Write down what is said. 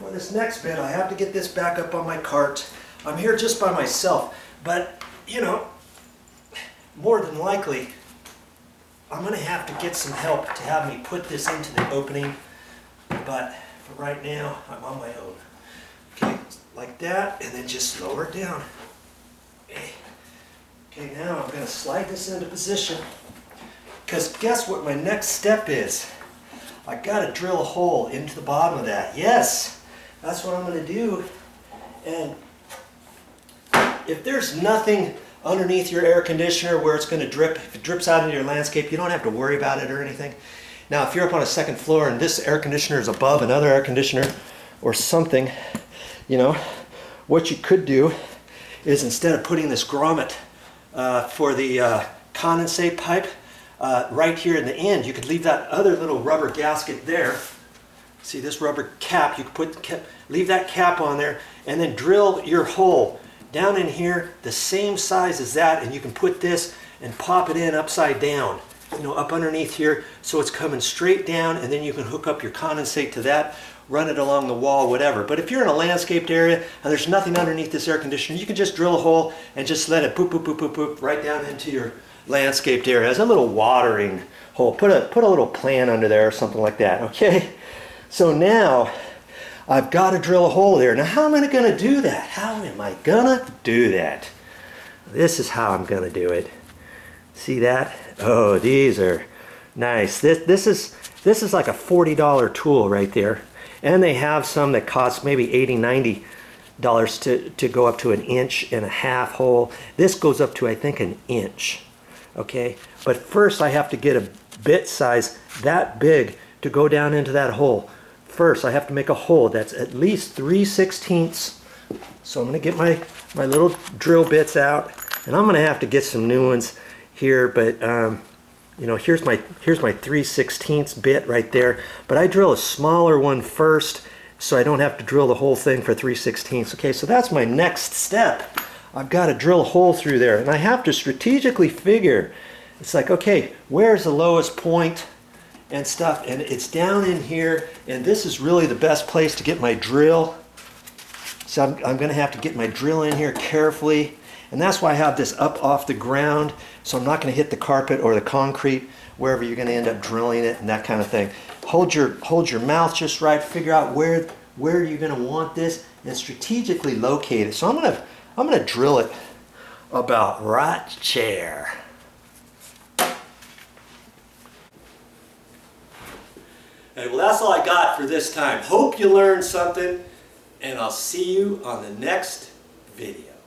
For this next bit, I have to get this back up on my cart. I'm here just by myself, but you know, more than likely, I'm going to have to get some help to have me put this into the opening, but for right now, I'm on my own. Okay, like that, and then just lower it down. Okay, now I'm going to slide this into position, because guess what my next step is? I got to drill a hole into the bottom of that. Yes, that's what I'm going to do. And if there's nothing underneath your air conditioner where it's going to drip, if it drips out into your landscape, you don't have to worry about it or anything. Now, if you're up on a second floor and this air conditioner is above another air conditioner or something, you know, what you could do is instead of putting this grommet for the condensate pipe right here in the end, you could leave that other little rubber gasket there. See this rubber cap? You could leave that cap on there and then drill your hole down in here the same size as that, and you can put this and pop it in upside down, you know, up underneath here, so it's coming straight down, and then you can hook up your condensate to that, run it along the wall, whatever. But if you're in a landscaped area and there's nothing underneath this air conditioner, you can just drill a hole and just let it boop, boop, boop, boop, boop, right down into your landscaped area. As a little watering hole. Put a little plant under there or something like that, okay? So now I've got to drill a hole there. Now how am I going to do that? How am I going to do that? This is how I'm going to do it. See that? Oh, these are nice. This is like a $40 tool right there. And they have some that cost maybe $80, $90 to go up to 1.5 inch hole. This goes up to, I think, 1 inch. Okay, but first I have to get a bit size that big to go down into that hole. First I have to make a hole that's at least 3/16. So I'm going to get my little drill bits out, and I'm going to have to get some new ones here, but you know, here's my 3/16 bit right there, but I drill a smaller one first so I don't have to drill the whole thing for 3/16. Okay, so that's my next step. I've got to drill a hole through there, and I have to strategically figure, it's like, okay, where's the lowest point and stuff, and it's down in here, and this is really the best place to get my drill. So I'm going to have to get my drill in here carefully, and that's why I have this up off the ground, so I'm not going to hit the carpet or the concrete wherever you're going to end up drilling it and that kind of thing. Hold your mouth just right, figure out where you're going to want this, and strategically locate it. So I'm going to drill it about right there. Hey, well, that's all I got for this time. Hope you learned something, and I'll see you on the next video.